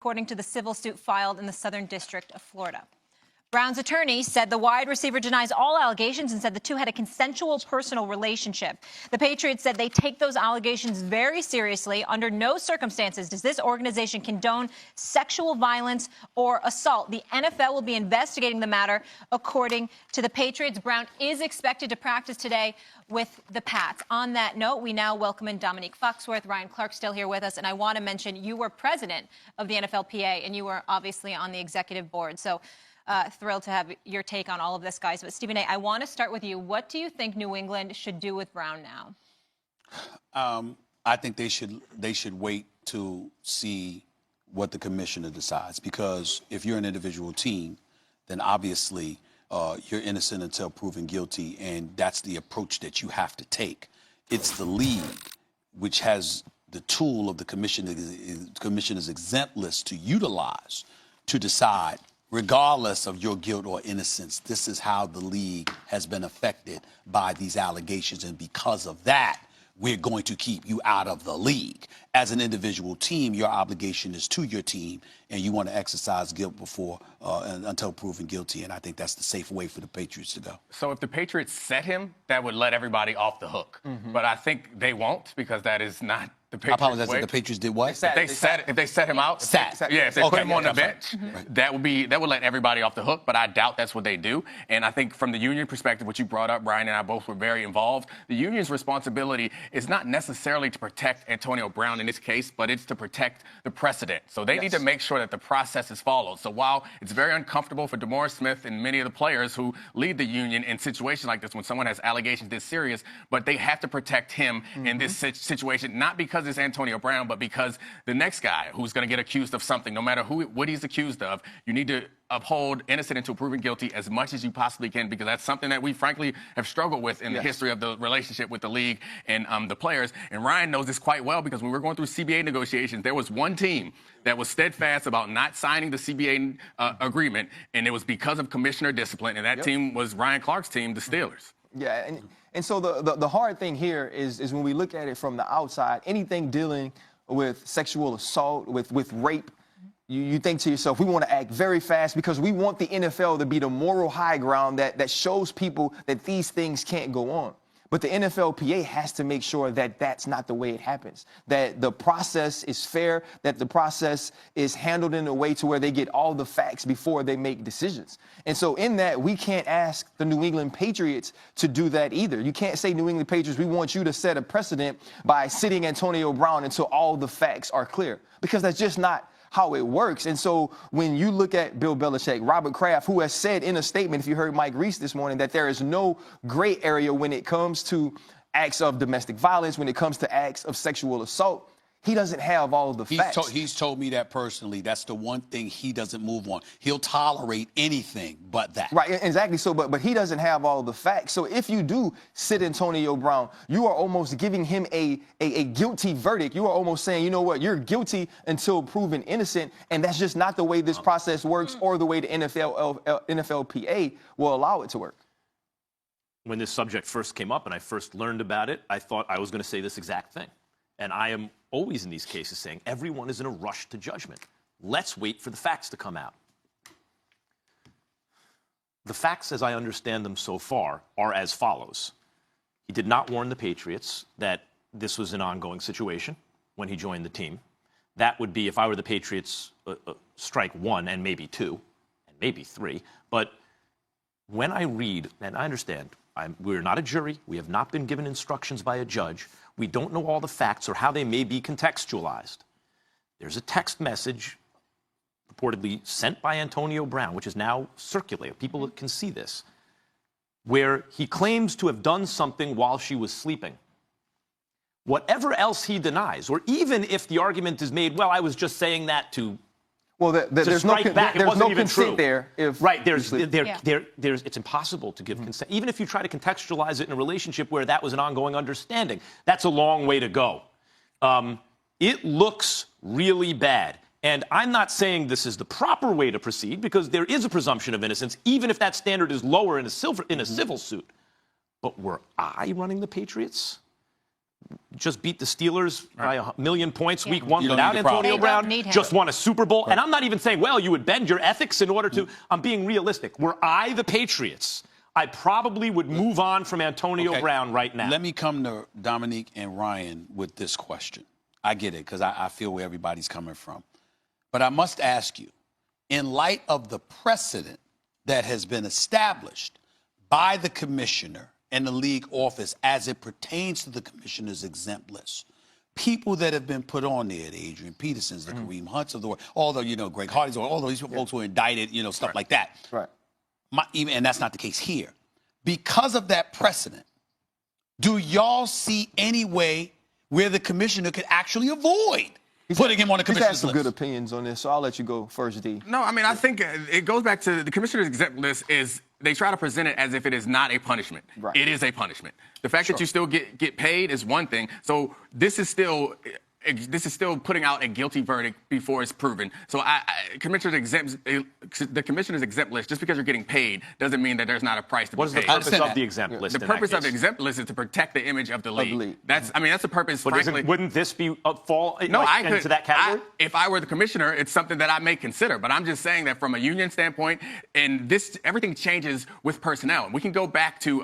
according to the civil suit filed in the Southern District of Florida. Brown's attorney said the wide receiver denies all allegations and said the two had a consensual personal relationship. The Patriots said they take those allegations very seriously. Under no circumstances does this organization condone sexual violence or assault. The NFL will be investigating the matter, according to the Patriots. Brown is expected to practice today with the Pats. On that note, we now welcome in Dominique Foxworth. Ryan Clark still here with us. And I want to mention you were president of the NFLPA, and you were obviously on the executive board. So thrilled to have your take on all of this, guys. But Stephen A., I want to start with you. What do you think New England should do with Brown now? I think they should wait to see what the commissioner decides, because if you're an individual team, then obviously you're innocent until proven guilty, and that's the approach that you have to take. It's the league which has the tool of the commissioner's exempt list to utilize to decide, regardless of your guilt or innocence, this is how the league has been affected by these allegations. And because of that, we're going to keep you out of the league. As an individual team, your obligation is to your team, and you want to exercise guilt until proven guilty. And I think that's the safe way for the Patriots to go. So if the Patriots set him, that would let everybody off the hook. But I think they won't, because that is not the Patriots way. I apologize. The Patriots did what? If they set him out, if they put him on the bench, that would let everybody off the hook. But I doubt that's what they do. And I think from the union perspective, what you brought up, Brian and I both were very involved. The union's responsibility is not necessarily to protect Antonio Brown in this case, but it's to protect the precedent. So they need to make sure that the process is followed. So while it's very uncomfortable for DeMaurice Smith and many of the players who lead the union in situations like this, when someone has allegations this serious, but they have to protect him in this situation, not because it's Antonio Brown, but because the next guy who's going to get accused of something, no matter what he's accused of, you need to uphold innocent until proven guilty as much as you possibly can, because that's something that we frankly have struggled with in the history of the relationship with the league and the players. And Ryan knows this quite well, because when we were going through CBA negotiations, there was one team that was steadfast about not signing the CBA agreement, and it was because of commissioner discipline, and that team was Ryan Clark's team, the Steelers. Yeah, and so the hard thing here is when we look at it from the outside, anything dealing with sexual assault, with rape, you think to yourself, we want to act very fast because we want the NFL to be the moral high ground that shows people that these things can't go on. But the NFLPA has to make sure that that's not the way it happens, that the process is fair, that the process is handled in a way to where they get all the facts before they make decisions. And so in that, we can't ask the New England Patriots to do that either. You can't say, New England Patriots, we want you to set a precedent by sitting Antonio Brown until all the facts are clear, because that's just not how it works. And so when you look at Bill Belichick, Robert Kraft, who has said in a statement, if you heard Mike Reese this morning, that there is no gray area when it comes to acts of domestic violence, when it comes to acts of sexual assault, he doesn't have all of the facts. He's told me that personally. That's the one thing he doesn't move on. He'll tolerate anything but that. Right, exactly. So, but he doesn't have all the facts. So if you do sit Antonio Brown, you are almost giving him a guilty verdict. You are almost saying, you know what, you're guilty until proven innocent, and that's just not the way this process works or the way the NFLPA will allow it to work. When this subject first came up and I first learned about it, I thought I was going to say this exact thing. And I am always in these cases saying everyone is in a rush to judgment. Let's wait for the facts to come out. The facts, as I understand them so far, are as follows. He did not warn the Patriots that this was an ongoing situation when he joined the team. That would be, if I were the Patriots, strike one and maybe two and maybe three. But when I read, and I understand, we're not a jury. We have not been given instructions by a judge. We don't know all the facts or how they may be contextualized. There's a text message purportedly sent by Antonio Brown, which is now circulated. People can see this, where he claims to have done something while she was sleeping. Whatever else he denies, or even if the argument is made, well, I was just saying that to there's no consent there. It's impossible to give consent. Even if you try to contextualize it in a relationship where that was an ongoing understanding, that's a long way to go. It looks really bad. And I'm not saying this is the proper way to proceed, because there is a presumption of innocence, even if that standard is lower in a civil suit. But were I running the Patriots, just beat the Steelers by 1,000,000 points week 1 You don't without need the problem. Antonio They don't Brown, need him. just won a Super Bowl. And I'm not even saying, well, you would bend your ethics in order to. I'm being realistic. Were I the Patriots, I probably would move on from Antonio Brown right now. Let me come to Dominique and Ryan with this question. I get it because I feel where everybody's coming from. But I must ask you, in light of the precedent that has been established by the commissioner and the league office as it pertains to the commissioner's exempt list, people that have been put on there, the Adrian Petersons, the Kareem Hunts of the world, although, Greg Hardy's, all these folks were indicted, stuff like that. Right. And that's not the case here. Because of that precedent, do y'all see any way where the commissioner could actually avoid putting him on the He's had commissioner's some list? good opinions on this, so I'll let you go first, D. No, I mean, I think it goes back to the commissioner's exempt list is they try to present it as if it is not a punishment. Right. It is a punishment. The fact that you still get paid is one thing. So this is still putting out a guilty verdict before it's proven. So the commissioner's exempt list, just because you're getting paid, doesn't mean that there's not a price to be paid. What is the purpose of the exempt list? The purpose of the exempt list is to protect the image of the league. That's the purpose. But frankly, wouldn't this be fall into that category? If I were the commissioner, it's something that I may consider. But I'm just saying that from a union standpoint, and everything changes with personnel. We can go back to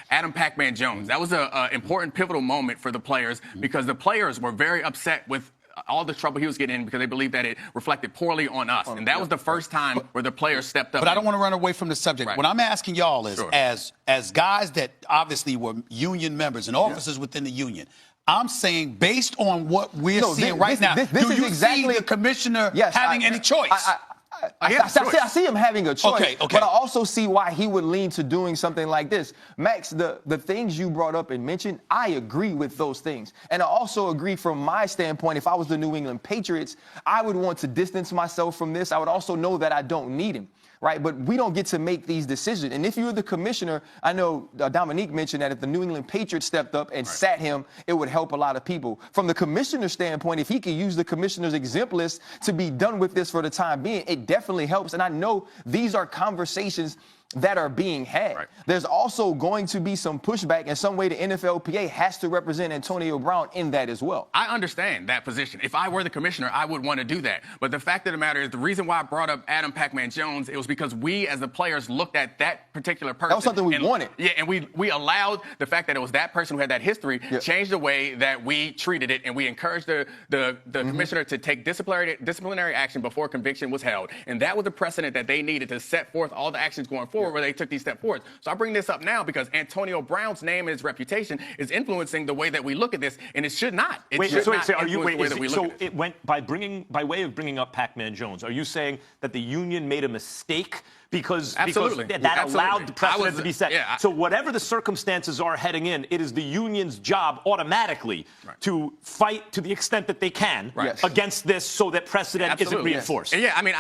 Adam Pac-Man Jones. That was an important, pivotal moment for the players because the players were very upset with all the trouble he was getting in because they believed that it reflected poorly on us. And that was the first time where the players stepped up. But I don't want to run away from the subject. Right. What I'm asking y'all is, as guys that obviously were union members and officers within the union, I'm saying based on what we're seeing right now, do you see the commissioner having any choice? I see him having a choice, Okay. but I also see why he would lean to doing something like this. Max, the things you brought up and mentioned, I agree with those things. And I also agree from my standpoint, if I was the New England Patriots, I would want to distance myself from this. I would also know that I don't need him. Right, but we don't get to make these decisions. And if you're the commissioner, I know Dominique mentioned that if the New England Patriots stepped up and sat him, it would help a lot of people. From the commissioner's standpoint, if he could use the commissioner's exempt list to be done with this for the time being, it definitely helps. And I know these are conversations that are being had. Right. There's also going to be some pushback, and some way the NFLPA has to represent Antonio Brown in that as well. I understand that position. If I were the commissioner, I would want to do that. But the fact of the matter is, the reason why I brought up Adam Pac-Man Jones, it was because we as the players looked at that particular person. That was something we wanted. Yeah, and we allowed the fact that it was that person who had that history change the way that we treated it, and we encouraged the commissioner to take disciplinary action before conviction was held. And that was the precedent that they needed to set forth all the actions going forward where they took these steps forward. So I bring this up now because Antonio Brown's name and his reputation is influencing the way that we look at this, and it should not. It should not influence the way that we look at it. So it went by way of bringing up Pac-Man Jones. Are you saying that the union made a mistake because that allowed the precedent to be set? So whatever the circumstances are heading in, it is the union's job automatically to fight to the extent that they can against this so that precedent isn't reinforced. And I mean,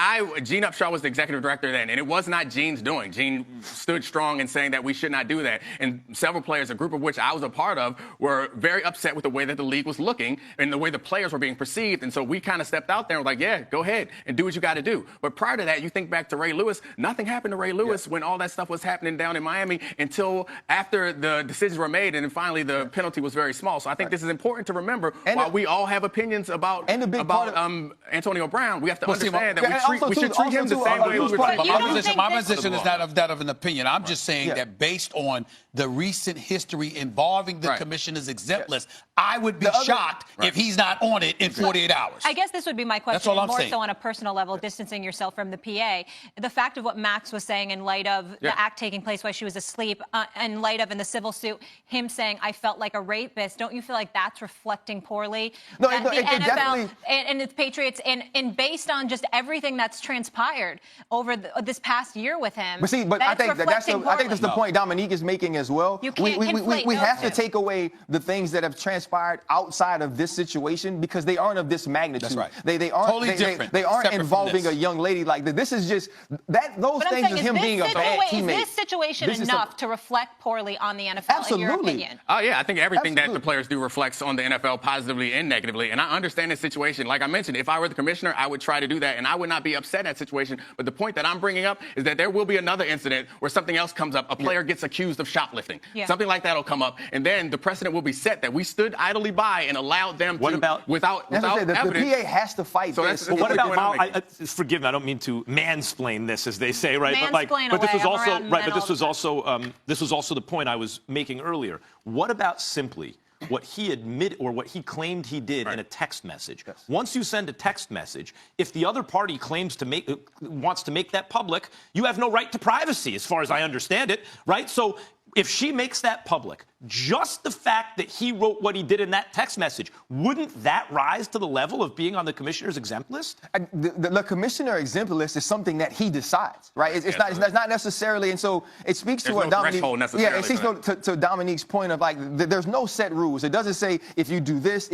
Gene Upshaw was the executive director then, and it was not Gene's doing. Gene stood strong in saying that we should not do that. And several players, a group of which I was a part of, were very upset with the way that the league was looking and the way the players were being perceived. And so we kind of stepped out there and were like, yeah, go ahead and do what you got to do. But prior to that, you think back to Ray Lewis, nothing happened to Ray Lewis when all that stuff was happening down in Miami until after the decisions were made, and then finally the penalty was very small. So I think this is important to remember. And while we all have opinions about Antonio Brown, we have to understand that we should treat him the same way we treat him. My position is not of that of an opinion. I'm just saying that based on the recent history involving the commissioner's exempt list, I would be shocked if he's not on it in 48 hours. I guess this would be my question. That's all I'm more saying. So on a personal level, distancing yourself from the PA. The fact of what Max was saying in light of the act taking place while she was asleep, in light of in the civil suit, him saying, I felt like a rapist. Don't you feel like that's reflecting poorly? No, that the NFL definitely... and the Patriots, and based on just everything that's transpired over this past year with him. But see, I think that's the point Dominique is making as well. You can't we have to take away the things that have transpired outside of this situation because they aren't of this magnitude. That's right. They aren't totally different. They aren't involving a young lady like that. This is just those those But I'm things saying, is him being a bad Is teammate. this situation This is enough to reflect poorly on the NFL, in your Absolutely. opinion? Oh, yeah, I think everything that Absolutely. the players do reflects on the NFL positively and negatively. And I understand this situation. Like I mentioned, if I were the commissioner, I would try to do that, and I would not be upset in that situation. But the point that I'm bringing up is that there will be another incident where something else comes up. A player gets accused of shoplifting. Yeah. Something like that will come up, and then the precedent will be set that we stood idly by and allowed them What to, about- without That's what I'm saying. The evidence. PA has to fight So this. that's- What the about point I'm making. forgive me, I don't mean to mansplain this, as they say, right? Mansplain But this away, was I'm also around right. men But this all was the also the point I was making earlier. What about simply what he admitted or what he claimed he did in a text message? Yes. Once you send a text message, if the other party claims to wants to make that public, you have no right to privacy, as far as I understand it, right? So if she makes that public, just the fact that he wrote what he did in that text message, wouldn't that rise to the level of being on the commissioner's exempt list? The commissioner exempt list is something that he decides, right? It's not necessarily, and so it speaks to There's what no Dominique. threshold Yeah, necessarily it speaks for to Dominique's point of like there's no set rules. It doesn't say if you do this,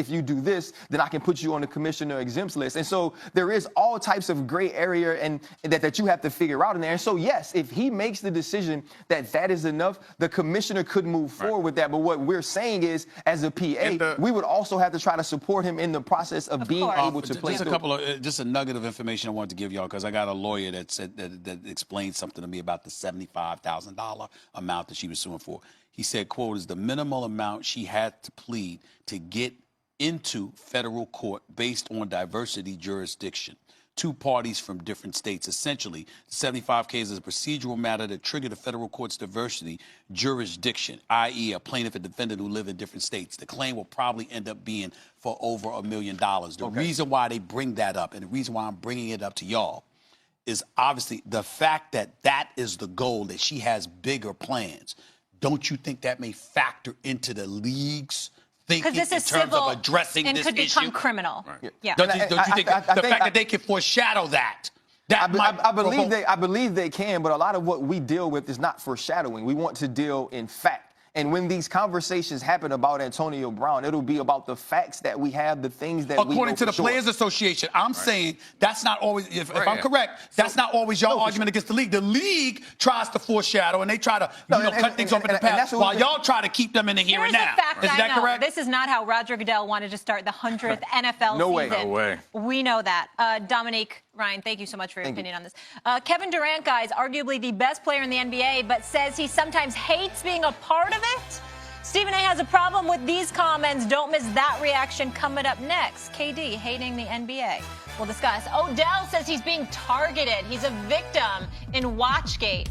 then I can put you on the commissioner exempt list. And so there is all types of gray area and that you have to figure out in there. And so yes, if he makes the decision that is enough, the commissioner could move forward with that. But what we're saying is, as a PA, we would also have to try to support him in the process of being course. able to play. Just a nugget of information I wanted to give y'all, because I got a lawyer that said that explained something to me about the $75,000 amount that she was suing for. He said, quote, is the minimal amount she had to plead to get into federal court based on diversity jurisdiction. Two parties from different states. Essentially, the 75K is a procedural matter that triggered the federal court's diversity jurisdiction, i.e. a plaintiff and defendant who live in different states. The claim will probably end up being for over $1 million. The reason why they bring that up, and the reason why I'm bringing it up to y'all, is obviously the fact that that is the goal, that she has bigger plans. Don't you think that may factor into the league's thinking in Because this is terms civil of addressing and this could issue? become criminal. Yeah. Don't you think I the think fact that they can foreshadow that? I believe they can, but a lot of what we deal with is not foreshadowing. We want to deal in fact. And when these conversations happen about Antonio Brown, it'll be about the facts that we have, the things that we know According to the for sure. Players Association, I'm saying that's not always, if I'm correct, that's not always your argument against the league. The league tries to foreshadow, and they try to cut things off in the past, while y'all try to keep them in the here and Here's now. a fact Is I that know. correct? This is not how Roger Goodell wanted to start the 100th NFL No way. season. No way. We know that. Dominique, Ryan, thank you so much for your opinion on this. Kevin Durant, guys, arguably the best player in the NBA, but says he sometimes hates being a part of it. Stephen A. has a problem with these comments. Don't miss that reaction coming up next. KD hating the NBA. We'll discuss. Odell says he's being targeted. He's a victim in Watchgate.